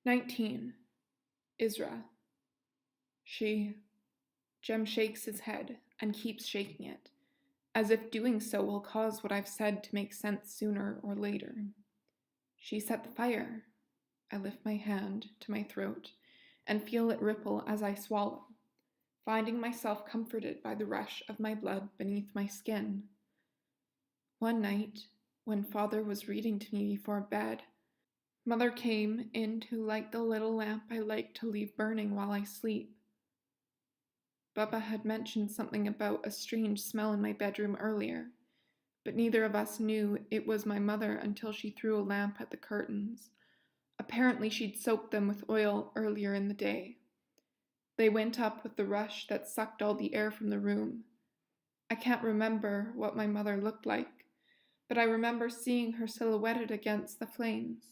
19. Isra. Jem shakes his head and keeps shaking it, as if doing so will cause what I've said to make sense sooner or later. She set the fire. I lift my hand to my throat and feel it ripple as I swallow, finding myself comforted by the rush of my blood beneath my skin. One night, when Father was reading to me before bed, Mother came in to light the little lamp I like to leave burning while I sleep. Baba had mentioned something about a strange smell in my bedroom earlier, but neither of us knew it was my mother until she threw a lamp at the curtains. Apparently she'd soaked them with oil earlier in the day. They went up with the rush that sucked all the air from the room. I can't remember what my mother looked like, but I remember seeing her silhouetted against the flames.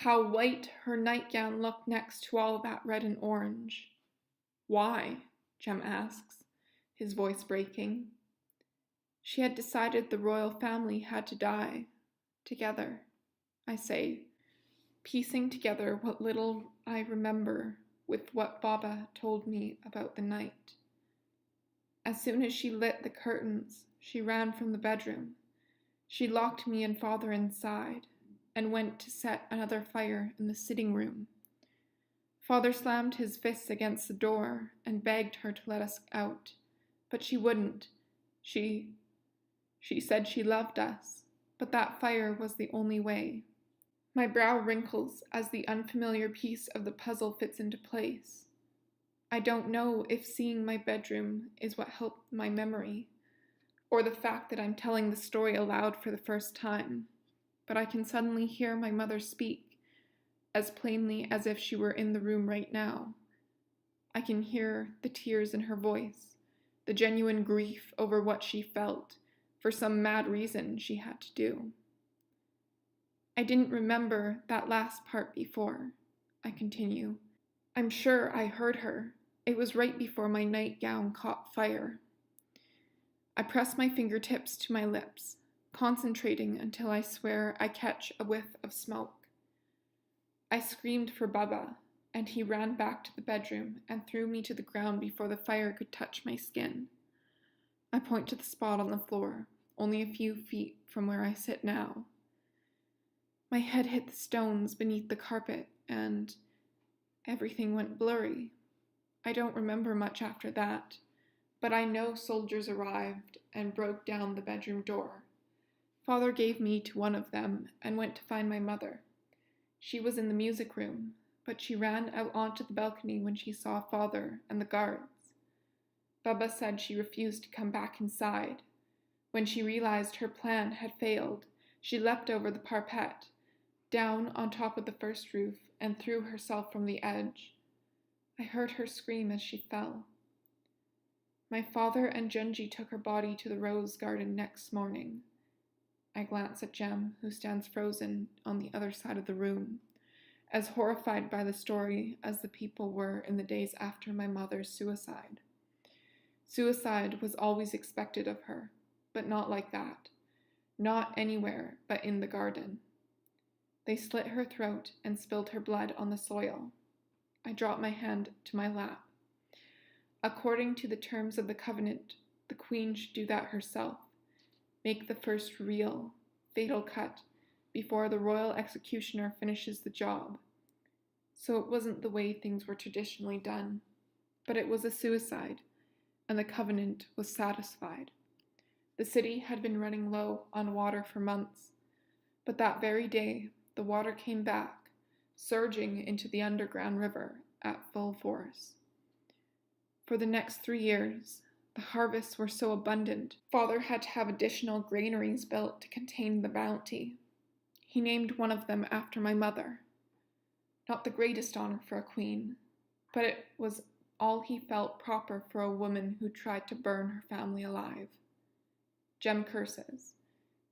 How white her nightgown looked next to all that red and orange. Why? Jem asks, his voice breaking. She had decided the royal family had to die. Together, I say, piecing together what little I remember with what Baba told me about the night. As soon as she lit the curtains, she ran from the bedroom. She locked me and Father inside and went to set another fire in the sitting room. Father slammed his fists against the door and begged her to let us out, but she wouldn't. She said she loved us, but that fire was the only way. My brow wrinkles as the unfamiliar piece of the puzzle fits into place. I don't know if seeing my bedroom is what helped my memory, or the fact that I'm telling the story aloud for the first time, but I can suddenly hear my mother speak, as plainly as if she were in the room right now. I can hear the tears in her voice, the genuine grief over what she felt, for some mad reason she had to do. I didn't remember that last part before, I continue. I'm sure I heard her. It was right before my nightgown caught fire. I press my fingertips to my lips, concentrating until I swear I catch a whiff of smoke. I screamed for Baba, and he ran back to the bedroom and threw me to the ground before the fire could touch my skin. I point to the spot on the floor, only a few feet from where I sit now. My head hit the stones beneath the carpet, and everything went blurry. I don't remember much after that, but I know soldiers arrived and broke down the bedroom door. Father gave me to one of them and went to find my mother. She was in the music room, but she ran out onto the balcony when she saw Father and the guards. Baba said she refused to come back inside. When she realized her plan had failed, she leapt over the parapet, down on top of the first roof, and threw herself from the edge. I heard her scream as she fell. My father and Junji took her body to the rose garden next morning. I glance at Jem, who stands frozen on the other side of the room, as horrified by the story as the people were in the days after my mother's suicide. Suicide was always expected of her, but not like that. Not anywhere but in the garden. They slit her throat and spilled her blood on the soil. I drop my hand to my lap. According to the terms of the covenant, the queen should do that herself, make the first real, fatal cut before the royal executioner finishes the job. So it wasn't the way things were traditionally done, but it was a suicide, and the covenant was satisfied. The city had been running low on water for months, but that very day, the water came back, surging into the underground river at full force. For the next 3 years, the harvests were so abundant, Father had to have additional granaries built to contain the bounty. He named one of them after my mother. Not the greatest honor for a queen, but it was all he felt proper for a woman who tried to burn her family alive. Jem curses.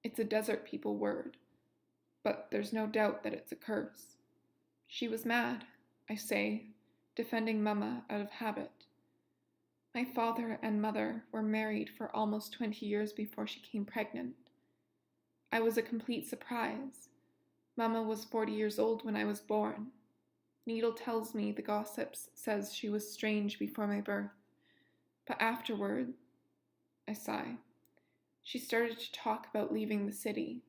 It's a desert people word, but there's no doubt that it's a curse. She was mad, I say, defending Mama out of habit. My father and mother were married for almost 20 years before she came pregnant. I was a complete surprise. Mama was 40 years old when I was born. Needle tells me the gossips says she was strange before my birth, but afterward, I sigh. She started to talk about leaving the city.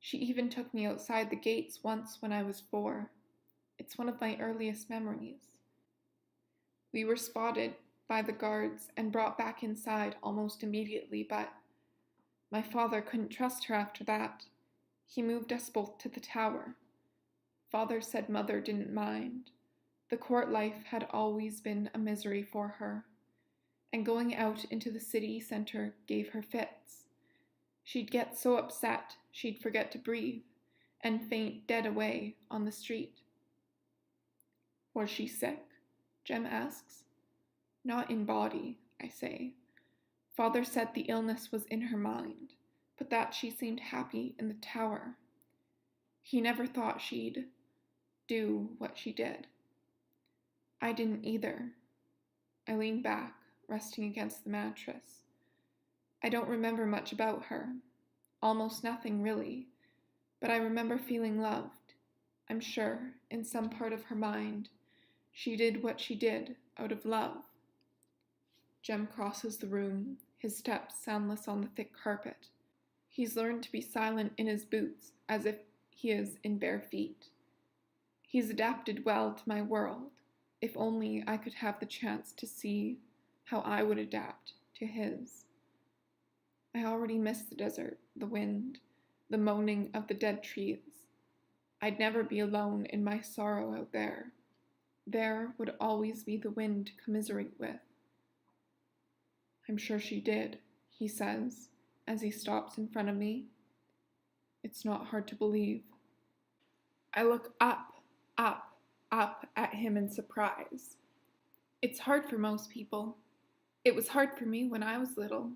She even took me outside the gates once when I was 4. It's one of my earliest memories. We were spotted by the guards and brought back inside almost immediately, but my father couldn't trust her after that. He moved us both to the tower. Father said Mother didn't mind. The court life had always been a misery for her, and going out into the city center gave her fits. She'd get so upset she'd forget to breathe and faint dead away on the street. Was she sick? Jem asks. Not in body, I say. Father said the illness was in her mind, but that she seemed happy in the tower. He never thought she'd do what she did. I didn't either. I leaned back, resting against the mattress. I don't remember much about her. Almost nothing, really. But I remember feeling loved. I'm sure, in some part of her mind, she did what she did out of love. Jem crosses the room, his steps soundless on the thick carpet. He's learned to be silent in his boots, as if he is in bare feet. He's adapted well to my world. If only I could have the chance to see how I would adapt to his. I already miss the desert, the wind, the moaning of the dead trees. I'd never be alone in my sorrow out there. There would always be the wind to commiserate with. I'm sure she did, he says, as he stops in front of me. It's not hard to believe. I look up at him in surprise. It's hard for most people. It was hard for me when I was little.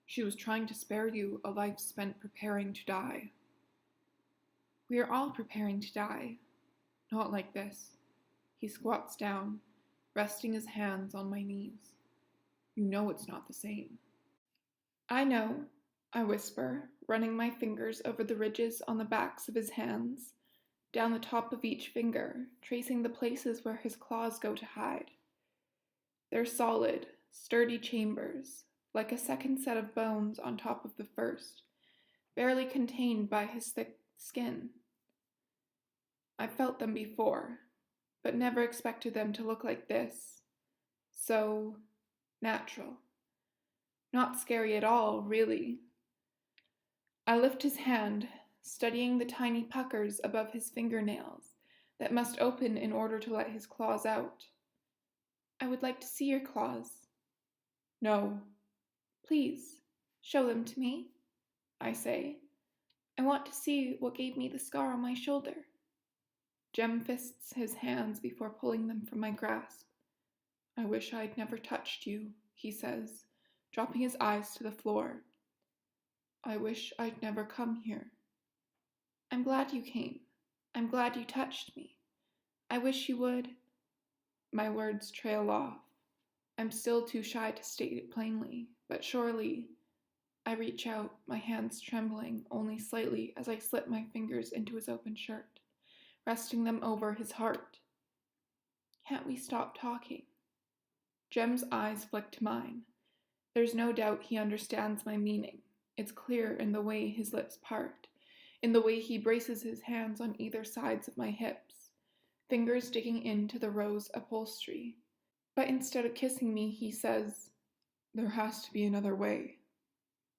She was trying to spare you a life spent preparing to die. We are all preparing to die. Not like this. He squats down, resting his hands on my knees. You know it's not the same. I know, I whisper, running my fingers over the ridges on the backs of his hands, down the top of each finger, tracing the places where his claws go to hide. They're solid, sturdy chambers, like a second set of bones on top of the first, barely contained by his thick skin. I've felt them before, but never expected them to look like this. So natural. Not scary at all, really. I lift his hand, studying the tiny puckers above his fingernails that must open in order to let his claws out. I would like to see your claws. No. Please, show them to me, I say. I want to see what gave me the scar on my shoulder. Jem fists his hands before pulling them from my grasp. I wish I'd never touched you, he says, dropping his eyes to the floor. I wish I'd never come here. I'm glad you came. I'm glad you touched me. I wish you would. My words trail off. I'm still too shy to state it plainly, but surely. I reach out, my hands trembling only slightly as I slip my fingers into his open shirt, resting them over his heart. Can't we stop talking? Jem's eyes flick to mine. There's no doubt he understands my meaning. It's clear in the way his lips part, in the way he braces his hands on either sides of my hips, fingers digging into the rose upholstery. But instead of kissing me, he says, there has to be another way.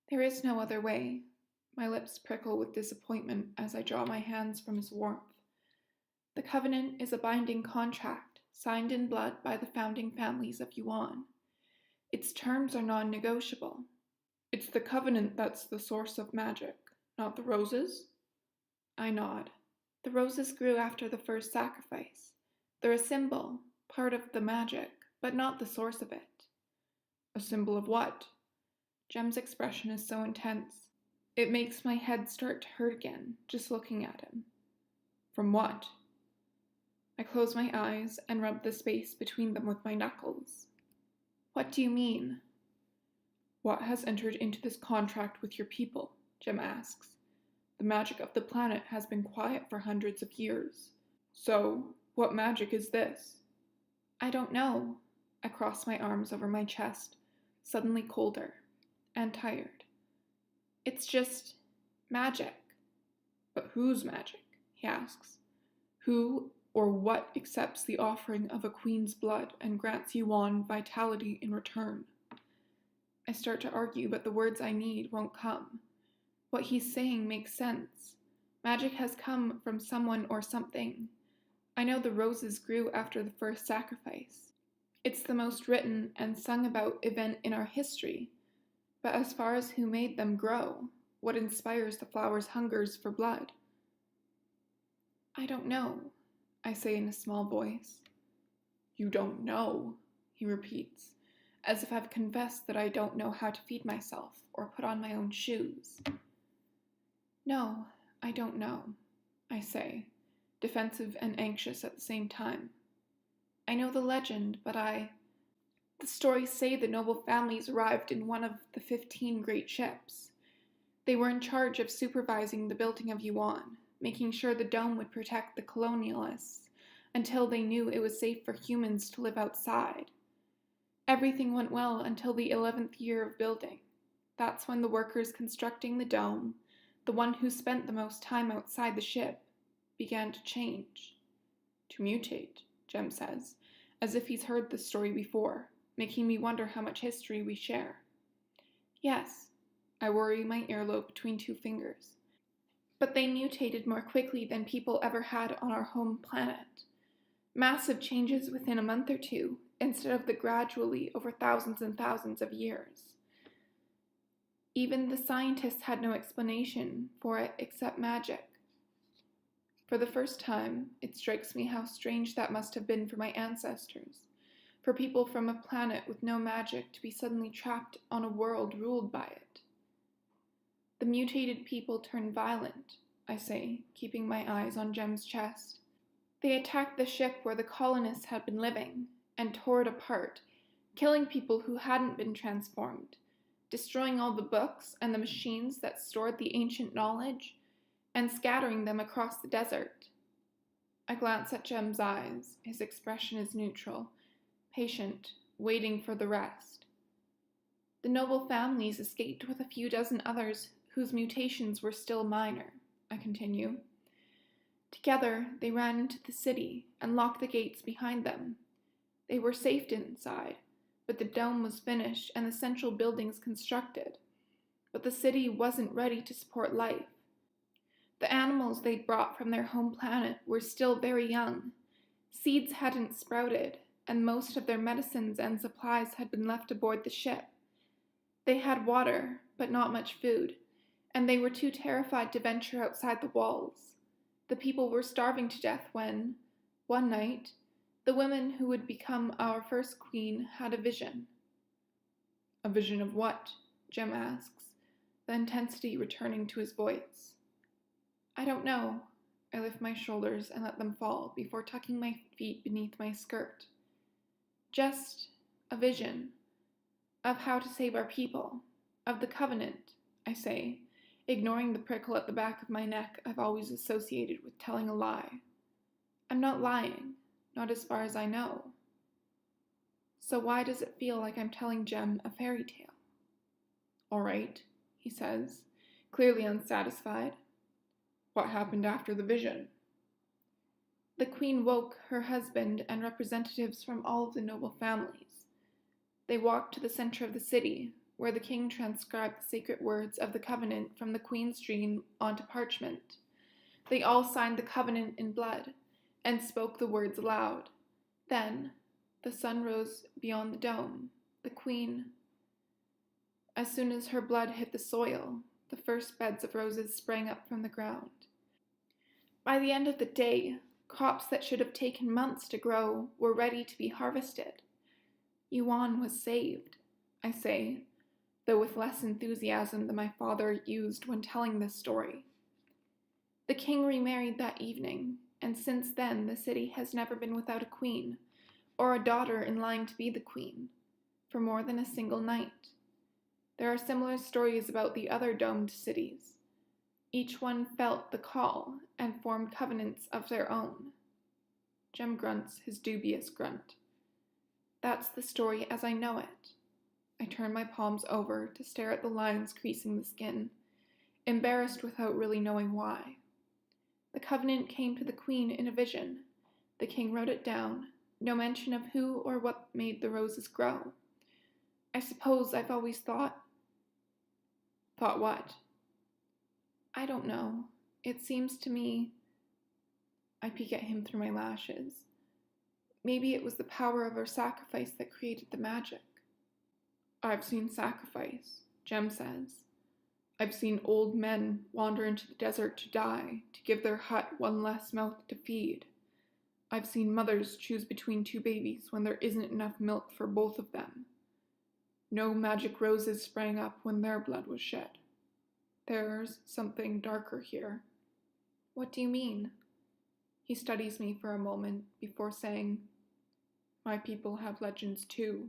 There is no other way. My lips prickle with disappointment as I draw my hands from his warmth. The covenant is a binding contract, signed in blood by the founding families of Yuan. Its terms are non-negotiable. It's the covenant that's the source of magic, not the roses? I nod. The roses grew after the first sacrifice. They're a symbol, part of the magic, but not the source of it. A symbol of what? Jem's expression is so intense. It makes my head start to hurt again, just looking at him. From what? I close my eyes and rub the space between them with my knuckles. What do you mean? What has entered into this contract with your people? Jem asks. The magic of the planet has been quiet for hundreds of years. So, What magic is this? I don't know. I cross my arms over my chest, suddenly colder and tired. It's just magic. But whose magic? He asks. Who or what accepts the offering of a queen's blood and grants Yuan vitality in return? I start to argue, but the words I need won't come. What he's saying makes sense. Magic has come from someone or something. I know the roses grew after the first sacrifice. It's the most written and sung about event in our history. But as far as who made them grow, what inspires the flower's hungers for blood? I don't know, I say in a small voice. You don't know, he repeats, as if I've confessed that I don't know how to feed myself or put on my own shoes. No, I don't know, I say, defensive and anxious at the same time. I know the legend, but The stories say the noble families arrived in one of the 15 great ships. They were in charge of supervising the building of Yuan, making sure the dome would protect the colonialists until they knew it was safe for humans to live outside. Everything went well until the 11th year of building. That's when the workers constructing the dome, the one who spent the most time outside the ship, began to change. To mutate, Jem says, as if he's heard this story before, making me wonder how much history we share. Yes, I worry my earlobe between two fingers. But they mutated more quickly than people ever had on our home planet. Massive changes within a month or two, instead of the gradually over thousands and thousands of years. Even the scientists had no explanation for it except magic. For the first time, it strikes me how strange that must have been for my ancestors, for people from a planet with no magic to be suddenly trapped on a world ruled by it. The mutated people turned violent, I say, keeping my eyes on Jem's chest. They attacked the ship where the colonists had been living, and tore it apart, killing people who hadn't been transformed, destroying all the books and the machines that stored the ancient knowledge, and scattering them across the desert. I glance at Jem's eyes. His expression is neutral, patient, waiting for the rest. The noble families escaped with a few dozen others whose mutations were still minor, I continue. Together, they ran into the city and locked the gates behind them. They were safe inside, but the dome was finished and the central buildings constructed. But the city wasn't ready to support life. The animals they'd brought from their home planet were still very young. Seeds hadn't sprouted, and most of their medicines and supplies had been left aboard the ship. They had water, but not much food, and they were too terrified to venture outside the walls. The people were starving to death when, one night, the woman who would become our first queen had a vision. A vision of what? Jem asks, the intensity returning to his voice. I don't know. I lift my shoulders and let them fall before tucking my feet beneath my skirt. Just a vision of how to save our people, of the covenant, I say, ignoring the prickle at the back of my neck I've always associated with telling a lie. I'm not lying, not as far as I know. So why does it feel like I'm telling Jem a fairy tale? All right, he says, clearly unsatisfied. What happened after the vision? The queen woke her husband and representatives from all of the noble families. They walked to the center of the city, where the king transcribed the sacred words of the covenant from the queen's dream onto parchment. They all signed the covenant in blood, and spoke the words aloud. Then, the sun rose beyond the dome. The queen, as soon as her blood hit the soil, the first beds of roses sprang up from the ground. By the end of the day, crops that should have taken months to grow were ready to be harvested. Yuan was saved, I say, though with less enthusiasm than my father used when telling this story. The king remarried that evening, and since then the city has never been without a queen, or a daughter in line to be the queen, for more than a single night. There are similar stories about the other domed cities. Each one felt the call and formed covenants of their own. Jem grunts his dubious grunt. That's the story as I know it. I turn my palms over to stare at the lines creasing the skin, embarrassed without really knowing why. The covenant came to the queen in a vision. The king wrote it down, no mention of who or what made the roses grow. I suppose I've always thought... Thought what? I don't know. It seems to me... I peek at him through my lashes. Maybe it was the power of our sacrifice that created the magic. I've seen sacrifice, Jem says. I've seen old men wander into the desert to die, to give their hut one less mouth to feed. I've seen mothers choose between two babies when there isn't enough milk for both of them. No magic roses sprang up when their blood was shed. There's something darker here. What do you mean? He studies me for a moment before saying, My people have legends too.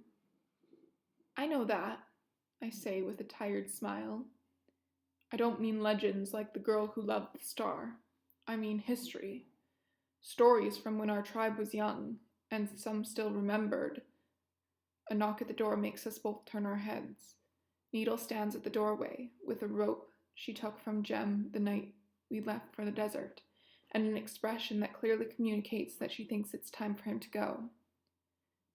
I know that, I say with a tired smile. I don't mean legends like the girl who loved the star. I mean history. Stories from when our tribe was young, and some still remembered. A knock at the door makes us both turn our heads. Needle stands at the doorway with a rope she took from Jem the night we left for the desert, and an expression that clearly communicates that she thinks it's time for him to go.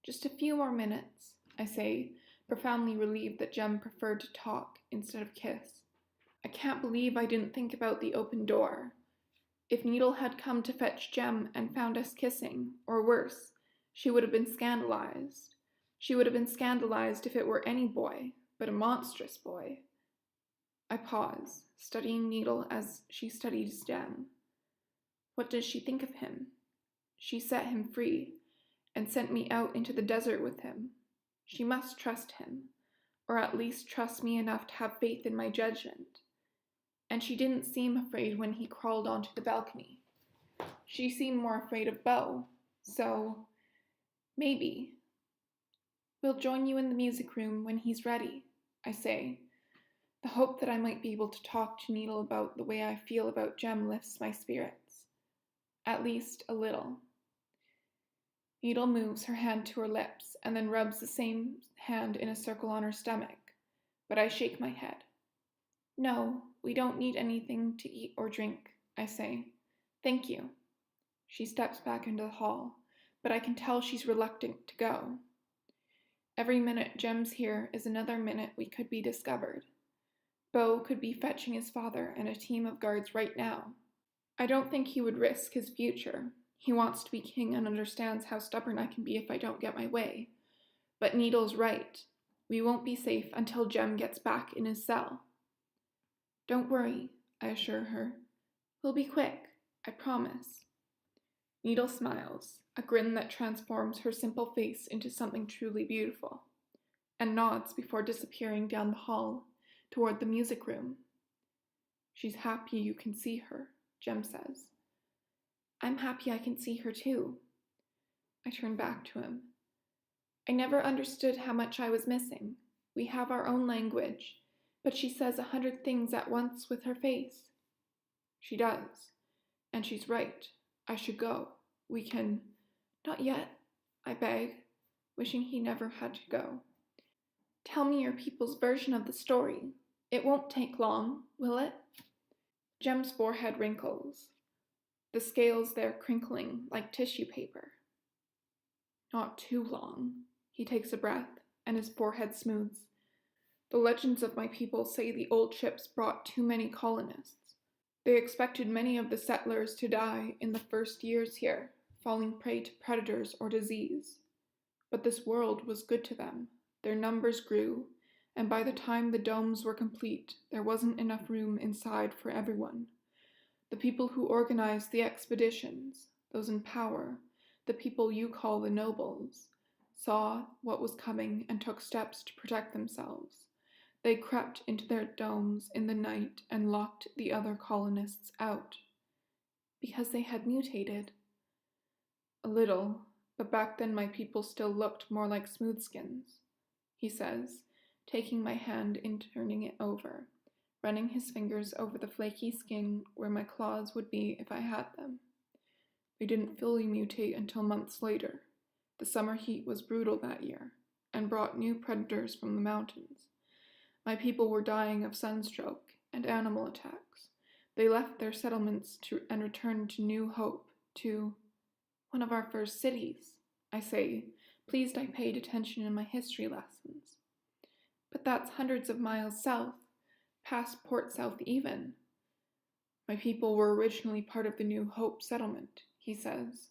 Just a few more minutes, I say, profoundly relieved that Jem preferred to talk instead of kiss. I can't believe I didn't think about the open door. If Needle had come to fetch Jem and found us kissing, or worse, she would have been scandalized. She would have been scandalized if it were any boy, but a monstrous boy. I pause, studying Needle as she studies Jem. What does she think of him? She set him free, and sent me out into the desert with him. She must trust him, or at least trust me enough to have faith in my judgment. And she didn't seem afraid when he crawled onto the balcony. She seemed more afraid of Beau, so maybe. We'll join you in the music room when he's ready, I say. The hope that I might be able to talk to Needle about the way I feel about Jem lifts my spirits. At least a little. Needle moves her hand to her lips and then rubs the same hand in a circle on her stomach, but I shake my head. No, we don't need anything to eat or drink, I say. Thank you. She steps back into the hall, but I can tell she's reluctant to go. Every minute Jem's here is another minute we could be discovered. Beau could be fetching his father and a team of guards right now. I don't think he would risk his future. He wants to be king and understands how stubborn I can be if I don't get my way. But Needle's right. We won't be safe until Jem gets back in his cell. Don't worry, I assure her. We'll be quick, I promise. Needle smiles, a grin that transforms her simple face into something truly beautiful, and nods before disappearing down the hall toward the music room. She's happy you can see her, Jem says. I'm happy I can see her too. I turn back to him. I never understood how much I was missing. We have our own language, but she says 100 things at once with her face. She does, and she's right. I should go. We can... Not yet, I beg, wishing he never had to go. Tell me your people's version of the story. It won't take long, will it? Jem's forehead wrinkles, the scales there crinkling like tissue paper. Not too long. He takes a breath, and his forehead smooths. The legends of my people say the old ships brought too many colonists. They expected many of the settlers to die in the first years here, falling prey to predators or disease. But this world was good to them. Their numbers grew, and by the time the domes were complete, there wasn't enough room inside for everyone. The people who organized the expeditions, those in power, the people you call the nobles, saw what was coming and took steps to protect themselves. They crept into their domes in the night and locked the other colonists out. Because they had mutated. A little, but back then my people still looked more like smoothskins, he says, taking my hand and turning it over, running his fingers over the flaky skin where my claws would be if I had them. They didn't fully mutate until months later. The summer heat was brutal that year, and brought new predators from the mountains. My people were dying of sunstroke and animal attacks. They left their settlements and returned to New Hope, to one of our first cities, I say, pleased I paid attention in my history lessons. But that's hundreds of miles south, past Port South even. My people were originally part of the New Hope settlement, he says.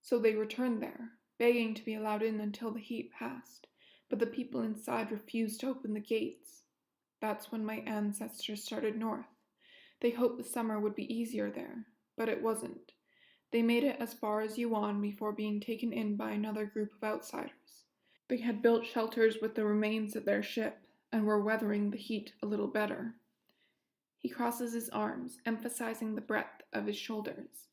So they returned there, begging to be allowed in until the heat passed, but the people inside refused to open the gates. That's when my ancestors started north. They hoped the summer would be easier there, but it wasn't. They made it as far as Yuan before being taken in by another group of outsiders. They had built shelters with the remains of their ship and were weathering the heat a little better. He crosses his arms, emphasizing the breadth of his shoulders.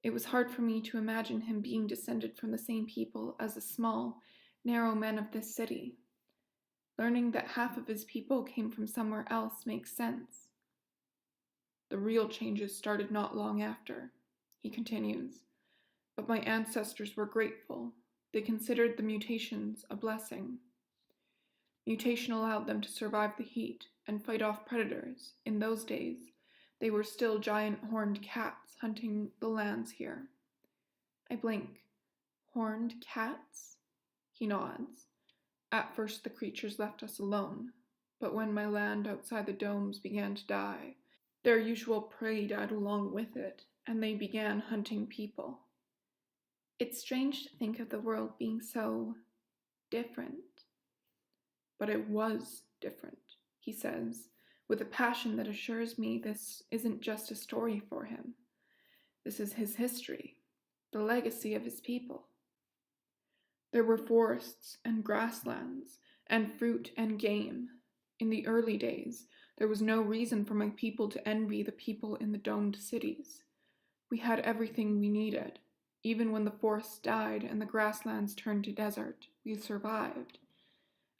It was hard for me to imagine him being descended from the same people as the small, narrow men of this city. Learning that half of his people came from somewhere else makes sense. The real changes started not long after, he continues, but my ancestors were grateful. They considered the mutations a blessing. Mutation allowed them to survive the heat and fight off predators. In those days, they were still giant horned cats hunting the lands here. I blink. Horned cats? He nods. At first the creatures left us alone, but when my land outside the domes began to die, their usual prey died along with it, and they began hunting people. It's strange to think of the world being so different. But it was different, he says, with a passion that assures me this isn't just a story for him. This is his history, the legacy of his people. There were forests and grasslands, and fruit and game. In the early days, there was no reason for my people to envy the people in the domed cities. We had everything we needed. Even when the forests died and the grasslands turned to desert, we survived.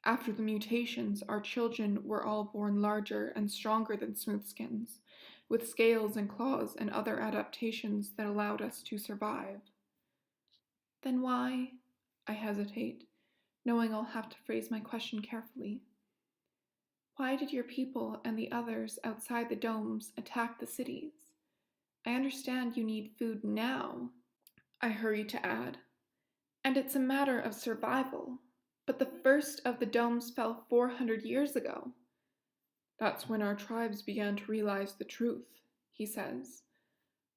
After the mutations, our children were all born larger and stronger than smoothskins, with scales and claws and other adaptations that allowed us to survive. Then why? I hesitate, knowing I'll have to phrase my question carefully. Why did your people and the others outside the domes attack the cities? I understand you need food now, I hurry to add, and it's a matter of survival. But the first of the domes fell 400 years ago. That's when our tribes began to realize the truth, he says,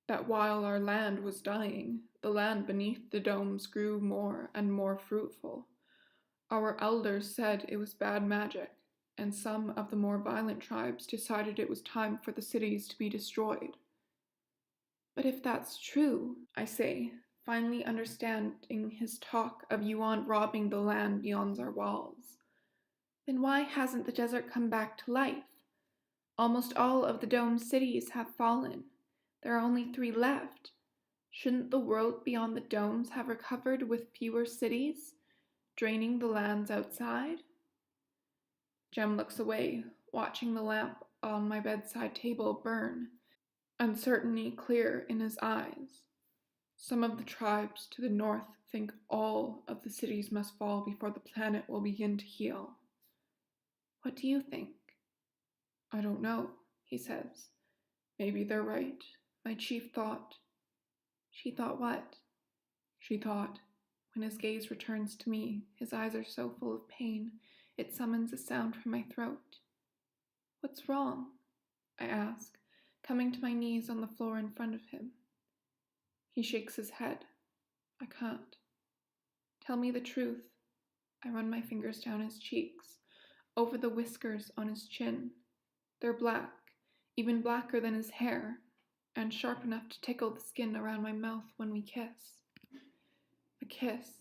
that while our land was dying, the land beneath the domes grew more and more fruitful. Our elders said it was bad magic, and some of the more violent tribes decided it was time for the cities to be destroyed. But if that's true, I say, finally understanding his talk of Yuan robbing the land beyond our walls, then why hasn't the desert come back to life? Almost all of the domed cities have fallen. There are only 3 left. Shouldn't the world beyond the domes have recovered with fewer cities, draining the lands outside? Jem looks away, watching the lamp on my bedside table burn, uncertainty clear in his eyes. Some of the tribes to the north think all of the cities must fall before the planet will begin to heal. What do you think? I don't know, he says. Maybe they're right. My chief thought. She thought what? She thought. When his gaze returns to me, his eyes are so full of pain, it summons a sound from my throat. What's wrong? I ask, coming to my knees on the floor in front of him. He shakes his head. I can't. Tell me the truth. I run my fingers down his cheeks, over the whiskers on his chin. They're black, even blacker than his hair, and sharp enough to tickle the skin around my mouth when we kiss. A kiss,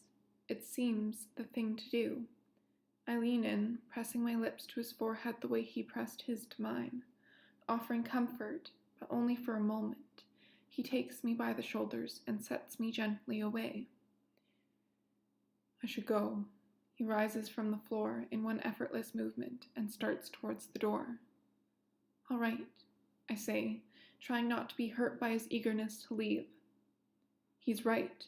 it seems the thing to do. I lean in, pressing my lips to his forehead the way he pressed his to mine, offering comfort, but only for a moment. He takes me by the shoulders and sets me gently away. I should go. He rises from the floor in one effortless movement and starts towards the door. All right, I say, trying not to be hurt by his eagerness to leave. He's right.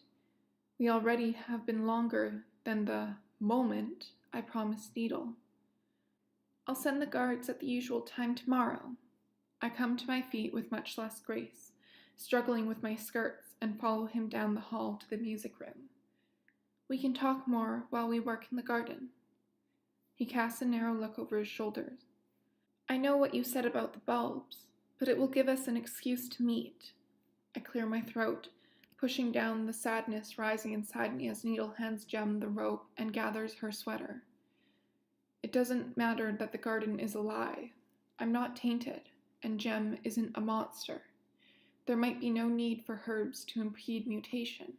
We already have been longer than the moment I promised Needle. I'll send the guards at the usual time tomorrow. I come to my feet with much less grace, struggling with my skirts, and follow him down the hall to the music room. We can talk more while we work in the garden. He casts a narrow look over his shoulders. I know what you said about the bulbs, but it will give us an excuse to meet. I clear my throat, pushing down the sadness rising inside me as Needle hands Jem the rope and gathers her sweater. It doesn't matter that the garden is a lie. I'm not tainted, and Jem isn't a monster. There might be no need for herbs to impede mutation.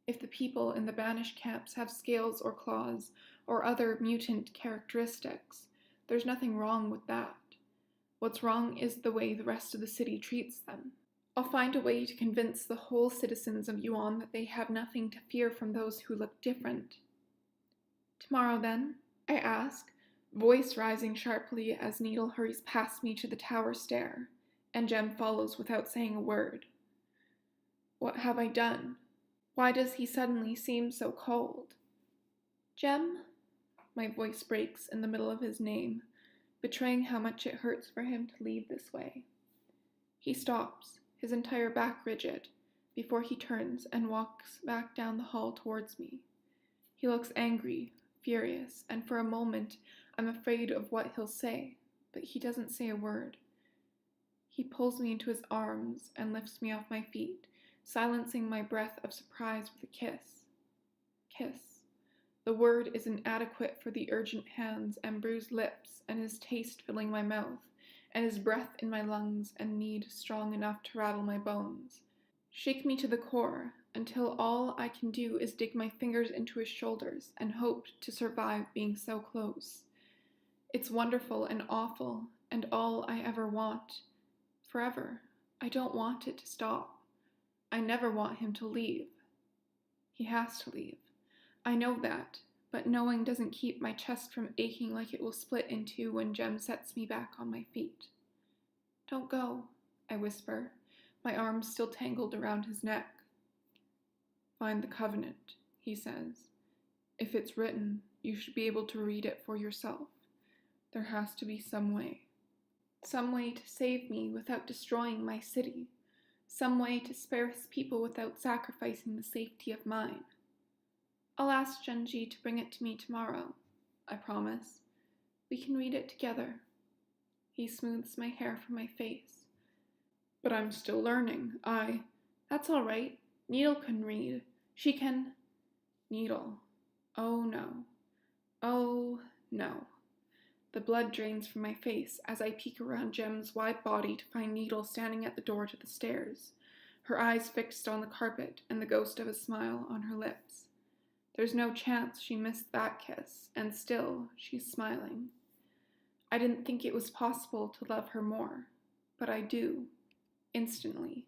If the people in the Banished camps have scales or claws or other mutant characteristics, there's nothing wrong with that. What's wrong is the way the rest of the city treats them. I'll find a way to convince the whole citizens of Yuan that they have nothing to fear from those who look different. Tomorrow, then? I ask, voice rising sharply as Needle hurries past me to the tower stair, and Jem follows without saying a word. What have I done? Why does he suddenly seem so cold? Jem? My voice breaks in the middle of his name, betraying how much it hurts for him to leave this way. He stops, his entire back rigid, before he turns and walks back down the hall towards me. He looks angry, furious, and for a moment I'm afraid of what he'll say, but he doesn't say a word. He pulls me into his arms and lifts me off my feet, silencing my breath of surprise with a kiss. Kiss. The word is inadequate for the urgent hands and bruised lips and his taste filling my mouth, and his breath in my lungs and need strong enough to rattle my bones. Shake me to the core, until all I can do is dig my fingers into his shoulders and hope to survive being so close. It's wonderful and awful, and all I ever want. Forever. I don't want it to stop. I never want him to leave. He has to leave. I know that, but knowing doesn't keep my chest from aching like it will split in two when Jem sets me back on my feet. Don't go, I whisper, my arms still tangled around his neck. Find the covenant, he says. If it's written, you should be able to read it for yourself. There has to be some way. Some way to save me without destroying my city. Some way to spare his people without sacrificing the safety of mine. I'll ask Genji to bring it to me tomorrow, I promise. We can read it together. He smooths my hair from my face. But I'm still learning. That's all right. Needle can read. She can... Needle. Oh no. Oh no. The blood drains from my face as I peek around Jem's wide body to find Needle standing at the door to the stairs, her eyes fixed on the carpet and the ghost of a smile on her lips. There's no chance she missed that kiss, and still, she's smiling. I didn't think it was possible to love her more, but I do, instantly.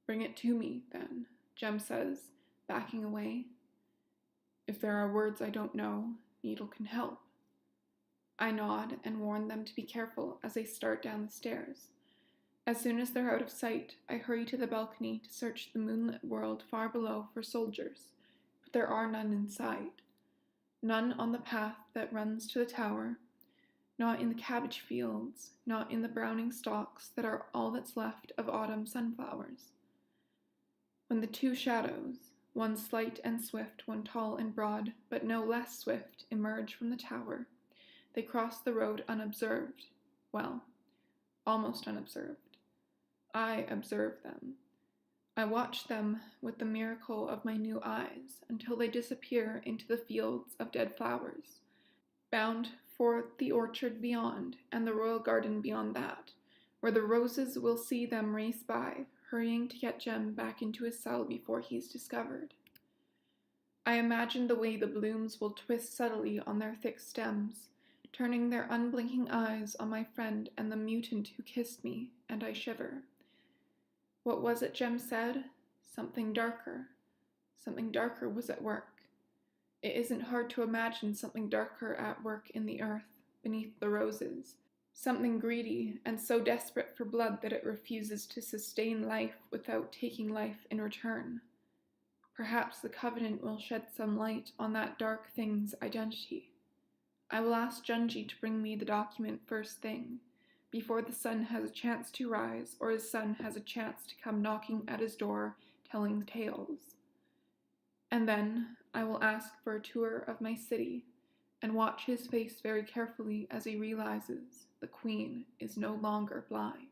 Bring it to me, then, Jem says, backing away. If there are words I don't know, Needle can help. I nod and warn them to be careful as they start down the stairs. As soon as they're out of sight, I hurry to the balcony to search the moonlit world far below for soldiers. There are none in sight. None on the path that runs to the tower, not in the cabbage fields, not in the browning stalks that are all that's left of autumn sunflowers. When the two shadows, one slight and swift, one tall and broad, but no less swift, emerge from the tower, they cross the road unobserved. Well, almost unobserved. I observe them. I watch them with the miracle of my new eyes until they disappear into the fields of dead flowers, bound for the orchard beyond and the royal garden beyond that, where the roses will see them race by, hurrying to get Jem back into his cell before he's discovered. I imagine the way the blooms will twist subtly on their thick stems, turning their unblinking eyes on my friend and the mutant who kissed me, and I shiver. What was it Jem said? Something darker. Something darker was at work. It isn't hard to imagine something darker at work in the earth, beneath the roses, Something greedy and so desperate for blood that it refuses to sustain life without taking life in return. Perhaps the Covenant will shed some light on that dark thing's identity. I will ask Junji to bring me the document first thing, before the sun has a chance to rise or his son has a chance to come knocking at his door telling tales. And then I will ask for a tour of my city and watch his face very carefully as he realizes the Queen is no longer blind.